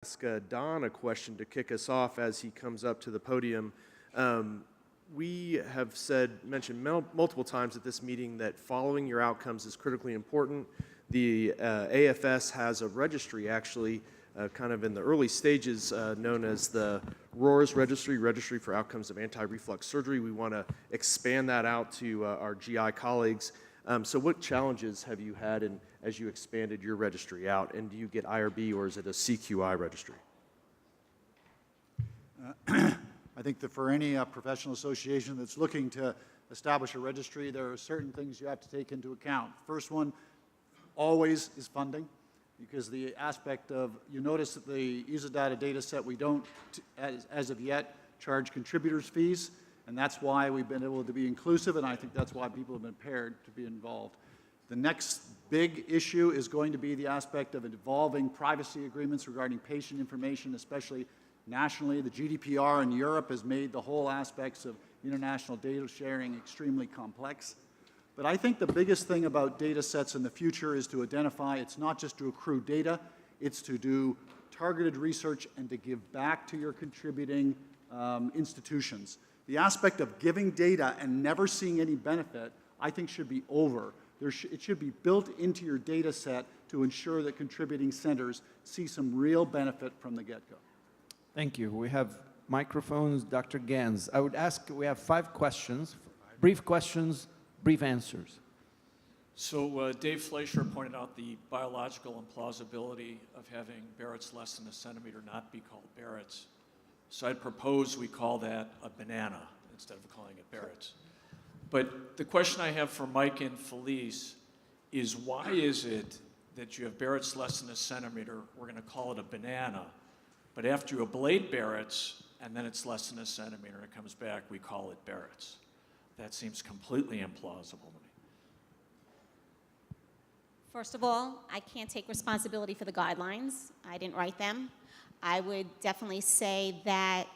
Ask Don a question to kick us off as he comes up to the podium. We have mentioned multiple times at this meeting that following your outcomes is critically important. The AFS has a registry, actually, kind of in the early stages, known as the ROARS Registry for Outcomes of Anti-Reflux Surgery. We want to expand that out to our GI colleagues. So what challenges have you had as you expanded your registry out? And do you get IRB or is it a CQI registry? I think that for any professional association that's looking to establish a registry, there are certain things you have to take into account. First one always is funding, because the aspect of, you notice that the EasyData data set, we don't, as of yet, charge contributors fees, and that's why we've been able to be inclusive, and I think that's why people have been paired to be involved. The next big issue is going to be the aspect of evolving privacy agreements regarding patient information, especially nationally. The GDPR in Europe has made the whole aspects of international data sharing extremely complex. But I think the biggest thing about data sets in the future is to identify, it's not just to accrue data, it's to do targeted research and to give back to your contributing institutions. The aspect of giving data and never seeing any benefit, I think, should be over. It should be built into your data set to ensure that contributing centers see some real benefit from the get-go. Thank you. We have microphones. Dr. Gans, I would ask, we have 5 questions, brief answers. So Dave Fleischer pointed out the biological implausibility of having Barrett's less than a centimeter not be called Barrett's. So I'd propose we call that a banana instead of calling it Barrett's. But the question I have for Mike and Felice is, why is it that you have Barrett's less than a centimeter, we're going to call it a banana, but after you ablate Barrett's and then it's less than a centimeter and it comes back, we call it Barrett's? That seems completely implausible to me. First of all, I can't take responsibility for the guidelines. I didn't write them. I would definitely say that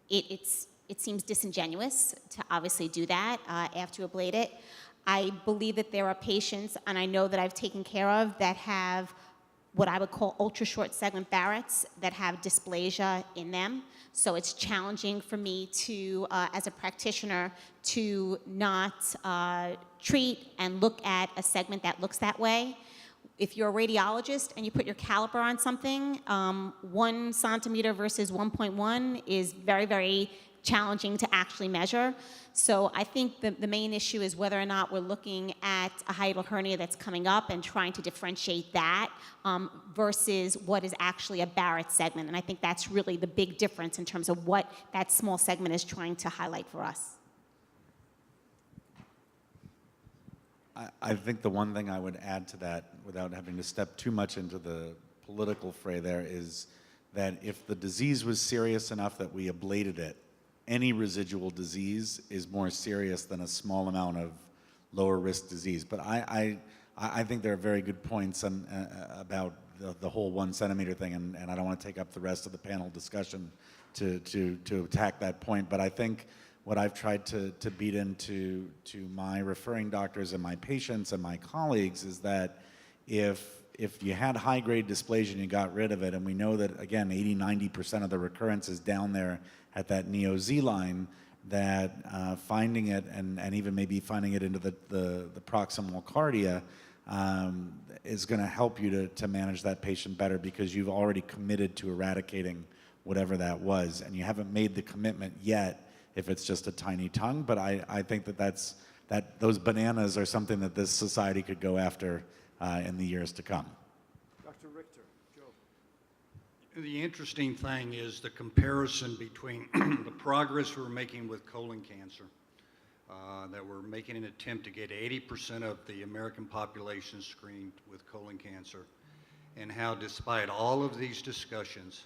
it seems disingenuous to obviously do that after you ablate it. I believe that there are patients, and I know that I've taken care of, that have what I would call ultra short segment Barrett's that have dysplasia in them. So it's challenging for me to, as a practitioner, to not treat and look at a segment that looks that way. If you're a radiologist and you put your caliper on something, 1 centimeter versus 1.1 is very, very challenging to actually measure. So I think the main issue is whether or not we're looking at a hiatal hernia that's coming up and trying to differentiate that versus what is actually a Barrett segment. And I think that's really the big difference in terms of what that small segment is trying to highlight for us. I think the one thing I would add to that, without having to step too much into the political fray there, is that if the disease was serious enough that we ablated it, any residual disease is more serious than a small amount of lower risk disease. But I think there are very good points about the whole 1 centimeter thing, and I don't want to take up the rest of the panel discussion to attack that point. But I think what I've tried to beat into my referring doctors and my patients and my colleagues is that if you had high-grade dysplasia and you got rid of it, and we know that, again, 80–90% of the recurrence is down there at that neo-Z line, that finding it and even maybe finding it into the proximal cardia is going to help you to manage that patient better, because you've already committed to eradicating whatever that was, and you haven't made the commitment yet if it's just a tiny tongue. But I think that those bananas are something that this society could go after in the years to come. Dr. Richter, Joe. The interesting thing is the comparison between the progress we're making with colon cancer, that we're making an attempt to get 80% of the American population screened with colon cancer, and how, despite all of these discussions,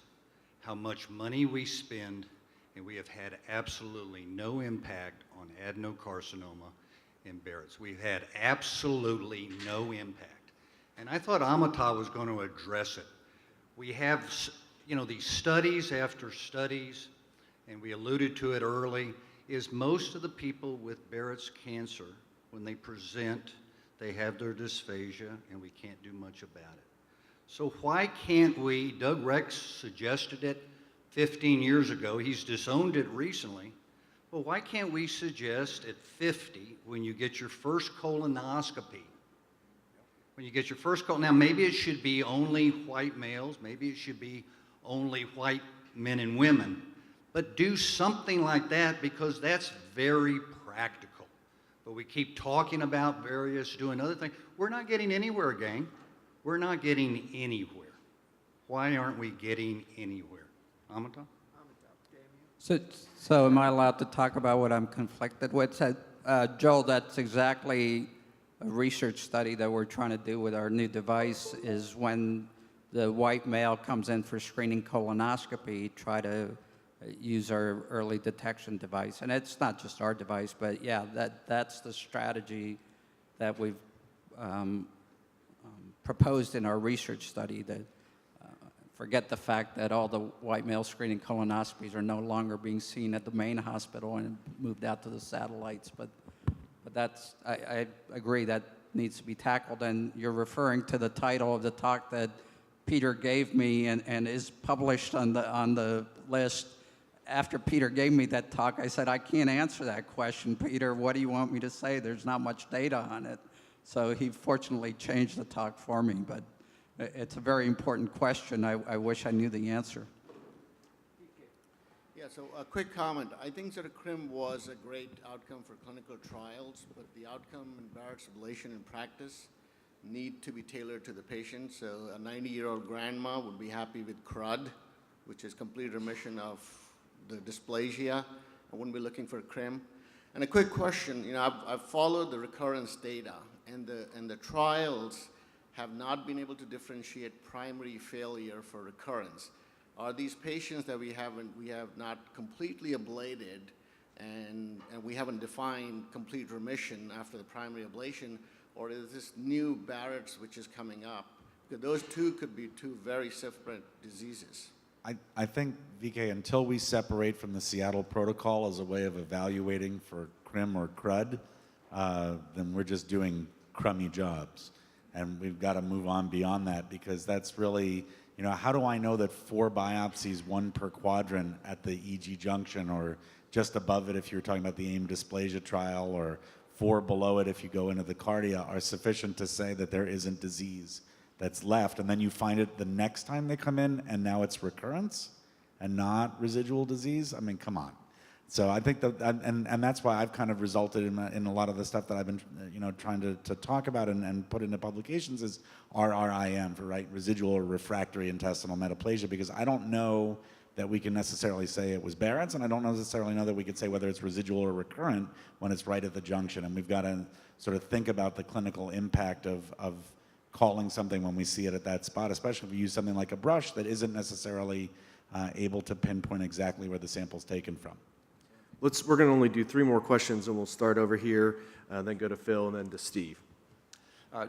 how much money we spend, and we have had absolutely no impact on adenocarcinoma and Barrett's. We've had absolutely no impact. And I thought Amitabh was going to address it. We have, these studies after studies, and we alluded to it early, is most of the people with Barrett's cancer, when they present, they have their dysphagia, and we can't do much about it. So why can't we, Doug Rex suggested it 15 years ago, he's disowned it recently. Well, why can't we suggest at 50, when you get your first colonoscopy, now maybe it should be only white males, maybe it should be only white men and women, but do something like that because that's very practical. But we keep talking about doing other things. We're not getting anywhere, gang. We're not getting anywhere. Why aren't we getting anywhere? Amita? So am I allowed to talk about what I'm conflicted with? Joel, that's exactly a research study that we're trying to do with our new device is when the white male comes in for screening colonoscopy, try to use our early detection device. And it's not just our device, but yeah, that's the strategy that we've proposed in our research study that forget the fact that all the white male screening colonoscopies are no longer being seen at the main hospital and moved out to the satellites. But that's, I agree, that needs to be tackled. And you're referring to the title of the talk that Peter gave me and is published on the list. After Peter gave me that talk, I said, I can't answer that question, Peter. What do you want me to say? There's not much data on it. So he fortunately changed the talk for me. But it's a very important question. I wish I knew the answer. Yeah, so a quick comment. I think that a CRIM was a great outcome for clinical trials, but the outcome in Barrett's ablation in practice need to be tailored to the patient. So a 90-year-old grandma would be happy with CRUD, which is complete remission of the dysplasia. I wouldn't be looking for a CRIM. And a quick question, I've followed the recurrence data, and the trials have not been able to differentiate primary failure for recurrence. Are these patients that we have not completely ablated and we haven't defined complete remission after the primary ablation, or is this new Barrett's which is coming up? Because those two could be two very separate diseases. I think, VK, until we separate from the Seattle protocol as a way of evaluating for CRIM or CRUD, then we're just doing crummy jobs. And we've got to move on beyond that because that's really, how do I know that 4 biopsies, 1 per quadrant at the EG junction or just above it if you're talking about the AIM dysplasia trial or 4 below it if you go into the cardia are sufficient to say that there isn't disease that's left, and then you find it the next time they come in and now it's recurrence and not residual disease? I mean, come on. So I think that, and that's why I've kind of resulted in a lot of the stuff that I've been, trying to talk about and put into publications is RRIM for residual or refractory intestinal metaplasia, because I don't know that we can necessarily say it was Barrett's, and I don't necessarily know that we could say whether it's residual or recurrent when it's right at the junction. And we've got to sort of think about the clinical impact of calling something when we see it at that spot, especially if we use something like a brush that isn't necessarily able to pinpoint exactly where the sample's taken from. We're going to only do 3 more questions, and we'll start over here, then go to Phil, and then to Steve.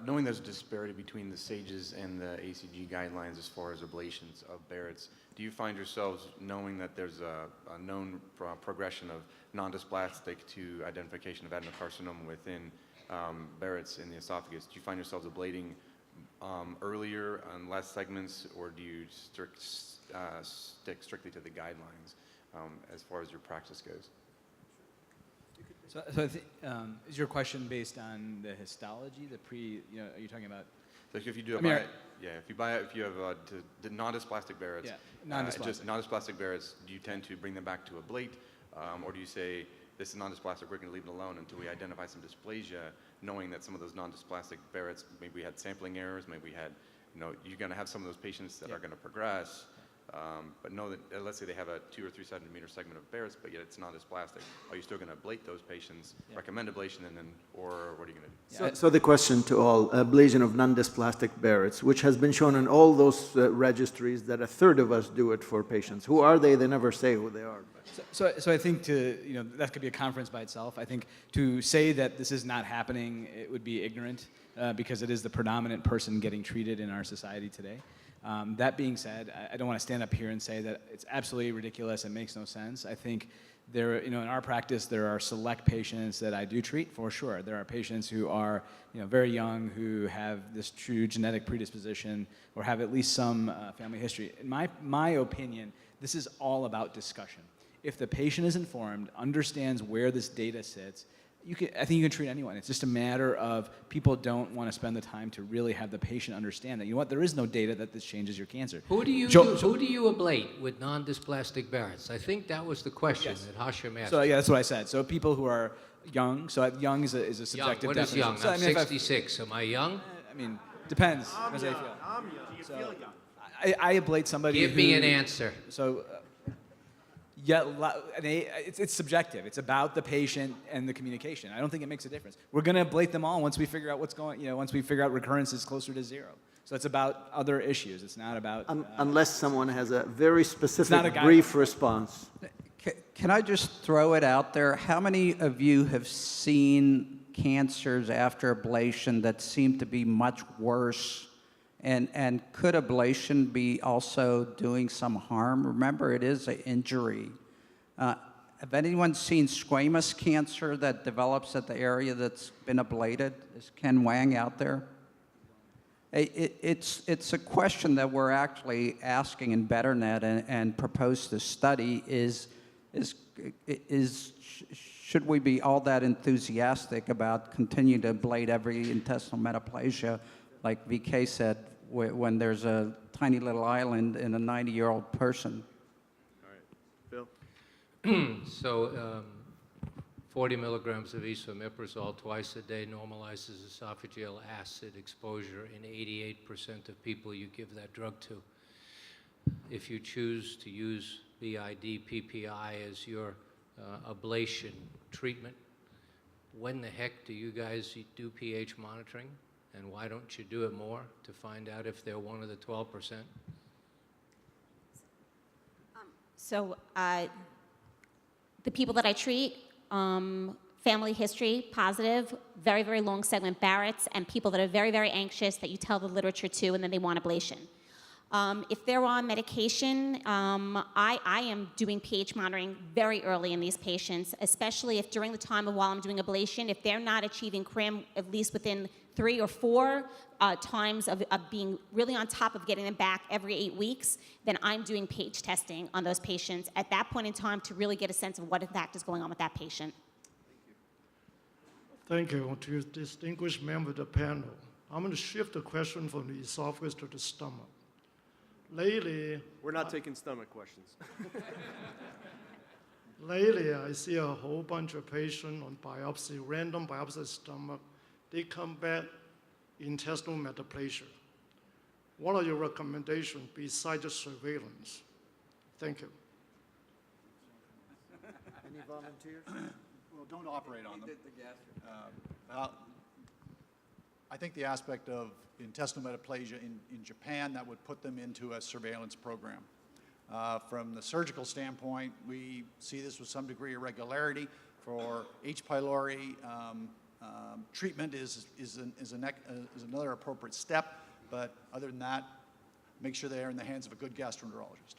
Knowing there's a disparity between the SAGES and the ACG guidelines as far as ablations of Barrett's, do you find yourselves knowing that there's a known progression of non-dysplastic to identification of adenocarcinoma within Barrett's in the esophagus? Do you find yourselves ablating earlier on less segments, or do you stick strictly to the guidelines as far as your practice goes? So I think, is your question based on the histology, are you talking about? Like if you do if you have the non-dysplastic Barrett's, just non-dysplastic Barrett's, do you tend to bring them back to ablate, or do you say this is non-dysplastic, we're going to leave it alone until we identify some dysplasia, knowing that some of those non-dysplastic Barrett's, maybe we had sampling errors, maybe we had, you're going to have some of those patients that are going to progress. But know that, let's say they have a 2 or 3 centimeter segment of Barrett's, but yet it's non-dysplastic. Are you still going to ablate those patients, recommend ablation, and then, or what are you going to do? So the question to all, ablation of non-dysplastic Barrett's, which has been shown in all those registries that 1/3 of us do it for patients. Who are they? They never say who they are. So I think that could be a conference by itself. I think to say that this is not happening, it would be ignorant because it is the predominant person getting treated in our society today. That being said, I don't want to stand up here and say that it's absolutely ridiculous and makes no sense. I think there, in our practice, there are select patients that I do treat for sure. There are patients who are, very young who have this true genetic predisposition or have at least some family history. In my opinion, this is all about discussion. If the patient is informed, understands where this data sits, I think you can treat anyone. It's just a matter of people don't want to spend the time to really have the patient understand that, there is no data that this changes your cancer. Who do you ablate with non-dysplastic Barrett's? I think that was the question that Hashem asked. So yeah, that's what I said. So people who are young, so young is a subjective What is definition. young? So, I'm 66. Am I young? Depends. Depends how you feel. I'm young. Do you feel young? I ablate somebody Give me an answer. So, it's subjective. It's about the patient and the communication. I don't think it makes a difference. We're going to ablate them all once we figure out once we figure out recurrence is closer to 0. So it's about other issues. It's not about... Unless someone has a very specific brief response. Can I just throw it out there? How many of you have seen cancers after ablation that seem to be much worse? And could ablation be also doing some harm? Remember, it is an injury. Have anyone seen squamous cancer that develops at the area that's been ablated? Is Ken Wang out there? It's a question that we're actually asking in BetterNet and propose to study should we be all that enthusiastic about continuing to ablate every intestinal metaplasia, like VK said, when there's a tiny little island in a 90-year-old person? All right. Bill? So 40 milligrams of esomeprazole twice a day normalizes esophageal acid exposure in 88% of people you give that drug to. If you choose to use BID PPI as your ablation treatment, when the heck do you guys do pH monitoring? And why don't you do it more to find out if they're one of the 12%? So the people that I treat, family history, positive, very, very long segment Barrett's, and people that are very, very anxious that you tell the literature to and then they want ablation. If they're on medication, I am doing pH monitoring very early in these patients, especially if during the time of while I'm doing ablation, if they're not achieving CRIM at least within 3 or 4 times of being really on top of getting them back every 8 weeks, then I'm doing pH testing on those patients at that point in time to really get a sense of what in fact is going on with that patient. Thank you. To distinguished member of the panel, I'm going to shift the question from the esophagus to the stomach. Lately, we're not taking stomach questions. Lately, I see a whole bunch of patients on biopsy, random biopsy stomach. They come back intestinal metaplasia. What are your recommendations besides surveillance? Thank you. Any volunteers? Well, don't operate on them. I think the aspect of intestinal metaplasia in Japan, that would put them into a surveillance program. From the surgical standpoint, we see this with some degree of regularity. For H. pylori, treatment is another appropriate step, but other than that, make sure they are in the hands of a good gastroenterologist.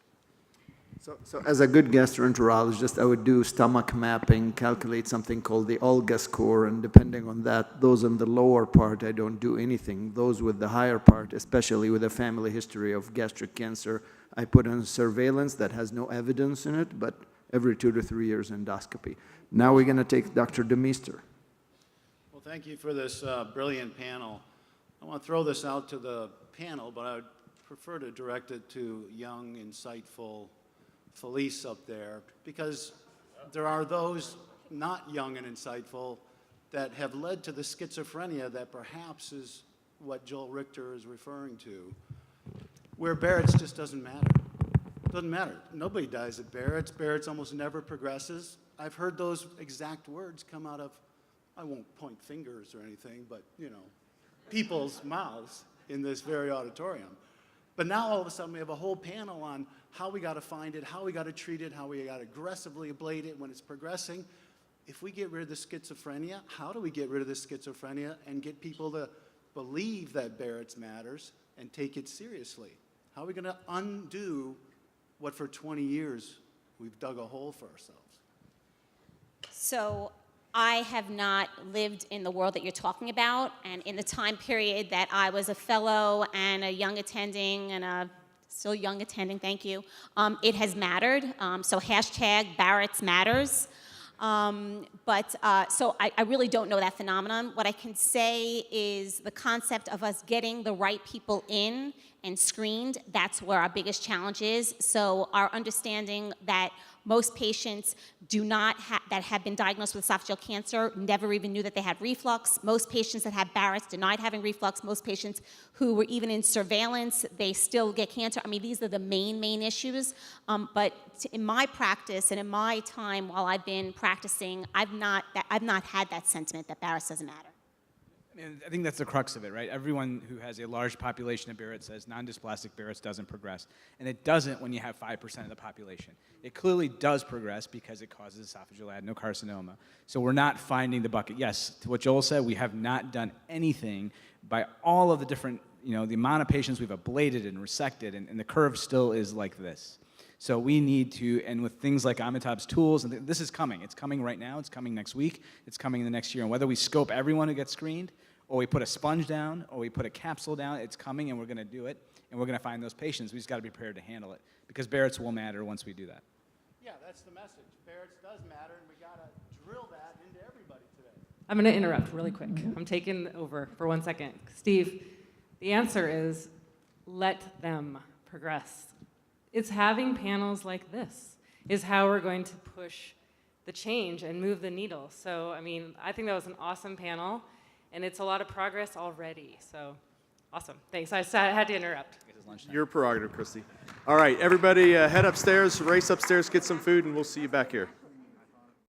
So as a good gastroenterologist, I would do stomach mapping, calculate something called the Olga score, and depending on that, those in the lower part, I don't do anything. Those with the higher part, especially with a family history of gastric cancer, I put on surveillance that has no evidence in it, but every 2 to 3 years endoscopy. Now we're going to take Dr. DeMeester. Well, thank you for this brilliant panel. I want to throw this out to the panel, but I would prefer to direct it to young, insightful Felice up there, because there are those not young and insightful that have led to the schizophrenia that perhaps is what Joel Richter is referring to, where Barrett's just doesn't matter. Doesn't matter. Nobody dies at Barrett's. Barrett's almost never progresses. I've heard those exact words come out of, I won't point fingers or anything, but, people's mouths in this very auditorium. But now all of a sudden we have a whole panel on how we got to find it, how we got to treat it, how we got to aggressively ablate it when it's progressing. If we get rid of the schizophrenia, how do we get rid of the schizophrenia and get people to believe that Barrett's matters and take it seriously? How are we going to undo what for 20 years we've dug a hole for ourselves? So I have not lived in the world that you're talking about, and in the time period that I was a fellow and a young attending and a still young attending, thank you, it has mattered. So hashtag Barrett's matters. So I really don't know that phenomenon. What I can say is the concept of us getting the right people in and screened, that's where our biggest challenge is. So our understanding that most patients that have been diagnosed with esophageal cancer never even knew that they had reflux. Most patients that have Barrett's denied having reflux. Most patients who were even in surveillance, they still get cancer. I mean, these are the main issues. But in my practice and in my time while I've been practicing, I've not had that sentiment that Barrett's doesn't matter. I think that's the crux of it, right? Everyone who has a large population of Barrett's says non-dysplastic Barrett's doesn't progress. And it doesn't when you have 5% of the population. It clearly does progress because it causes esophageal adenocarcinoma. So we're not finding the bucket. Yes, to what Joel said, we have not done anything by all of the different, the amount of patients we've ablated and resected, and the curve still is like this. So we need to, and with things like Amitabh's tools, and this is coming. It's coming right now. It's coming next week. It's coming in the next year. And whether we scope everyone who gets screened, or we put a sponge down, or we put a capsule down, it's coming, and we're going to do it. And we're going to find those patients. We just got to be prepared to handle it, because Barrett's will matter once we do that. Yeah, that's the message. Barrett's does matter, and we got to drill that into everybody today. I'm going to interrupt really quick. I'm taking over for 1 second. Steve, the answer is let them progress. It's having panels like this is how we're going to push the change and move the needle. So, I mean, I think that was an awesome panel, and it's a lot of progress already. So, awesome. Thanks. I had to interrupt. Your prerogative, Christy. All right, everybody head upstairs, race upstairs, get some food, and we'll see you back here.